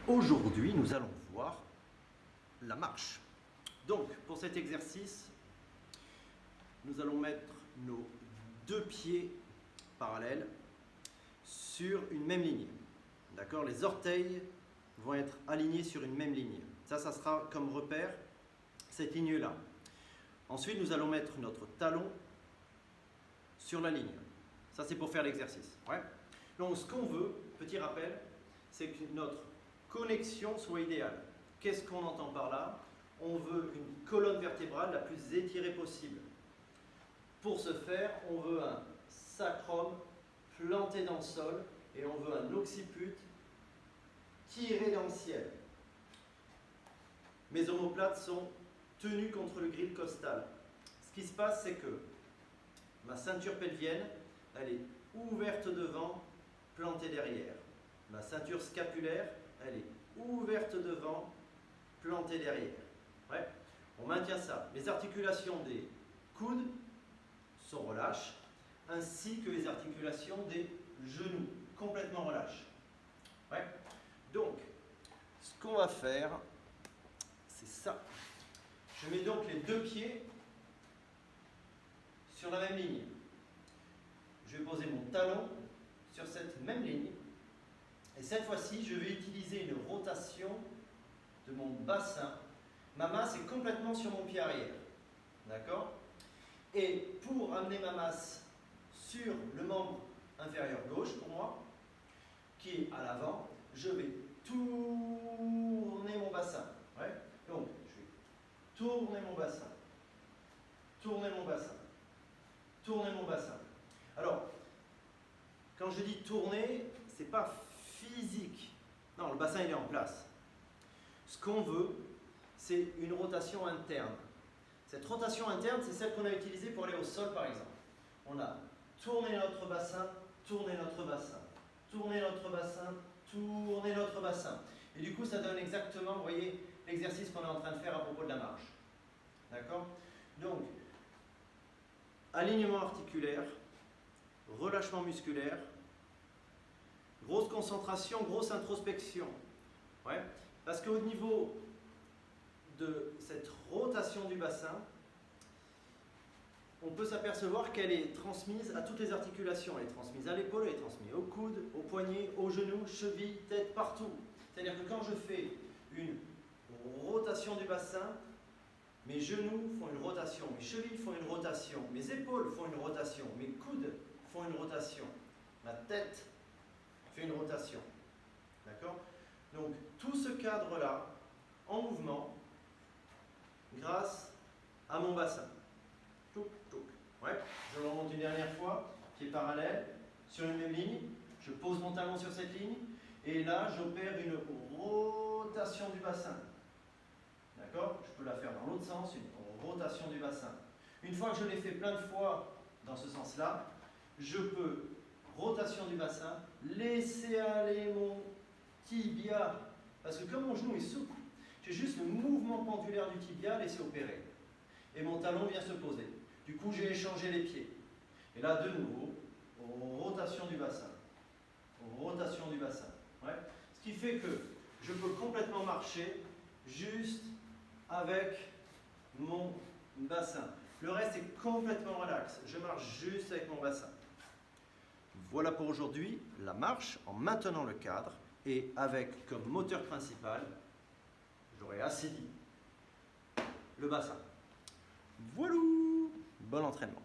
Aujourd'hui, nous allons voir la marche. Donc, pour cet exercice, nous allons mettre nos deux pieds parallèles sur une même ligne. D'accord? Les orteils vont être alignés sur une même ligne. Ça sera comme repère cette ligne-là. Ensuite, nous allons mettre notre talon sur la ligne. Ça, c'est pour faire l'exercice. Ouais. Donc, ce qu'on veut, petit rappel, c'est que notre connexion soit idéale. Qu'est-ce qu'on entend par là? On veut une colonne vertébrale la plus étirée possible. Pour ce faire, on veut un sacrum planté dans le sol et on veut un occiput tiré dans le ciel. Mes omoplates sont tenues contre le grille costal. Ce qui se passe, c'est que ma ceinture pelvienne, elle est ouverte devant, plantée derrière. Ma ceinture scapulaire, elle est ouverte devant, plantée derrière. Ouais. On maintient ça. Les articulations des coudes sont relâches, ainsi que les articulations des genoux, complètement relâches. Ouais. Donc, ce qu'on va faire, c'est ça. Je mets donc les deux pieds sur la même ligne. Je vais poser mon talon sur cette même ligne. Et cette fois-ci, je vais utiliser une rotation de mon bassin. Ma masse est complètement sur mon pied arrière. D'accord? Et pour amener ma masse sur le membre inférieur gauche, pour moi, qui est à l'avant, je vais tourner mon bassin. Ouais? Donc, je vais tourner mon bassin. Tourner mon bassin. Tourner mon bassin. Alors, quand je dis tourner, ce n'est pas physique. Non, le bassin il est en place. Ce qu'on veut, c'est une rotation interne. Cette rotation interne, c'est celle qu'on a utilisée pour aller au sol, par exemple. On a tourné notre bassin, tourné notre bassin, tourné notre bassin, tourné notre bassin. Et du coup, ça donne exactement, vous voyez, l'exercice qu'on est en train de faire à propos de la marche. D'accord? Donc, alignement articulaire, relâchement musculaire, grosse concentration, grosse introspection. Ouais. Parce qu'au niveau de cette rotation du bassin, on peut s'apercevoir qu'elle est transmise à toutes les articulations. Elle est transmise à l'épaule, elle est transmise au coude, au poignet, aux genoux, chevilles, tête, partout. C'est-à-dire que quand je fais une rotation du bassin, mes genoux font une rotation, mes chevilles font une rotation, mes épaules font une rotation, mes coudes font une rotation, ma tête fait une rotation. D'accord? Donc, tout ce cadre-là, en mouvement, grâce à mon bassin. Touc, touc. Ouais. Je le remonte une dernière fois, pied parallèle, sur une même ligne. Je pose mon talon sur cette ligne, et là, j'opère une rotation du bassin. D'accord? Je peux la faire dans l'autre sens, une rotation du bassin. Une fois que je l'ai fait plein de fois dans ce sens-là, je peux, rotation du bassin, laisser aller mon tibia. Parce que comme mon genou est souple, j'ai juste le mouvement pendulaire du tibia à laisser opérer. Et mon talon vient se poser. Du coup, j'ai échangé les pieds. Et là, de nouveau, rotation du bassin. Rotation du bassin. Ouais. Ce qui fait que je peux complètement marcher juste avec mon bassin. Le reste est complètement relax. Je marche juste avec mon bassin. Voilà pour aujourd'hui la marche en maintenant le cadre et avec comme moteur principal, j'aurais assez dit, le bassin. Voilà, bon entraînement.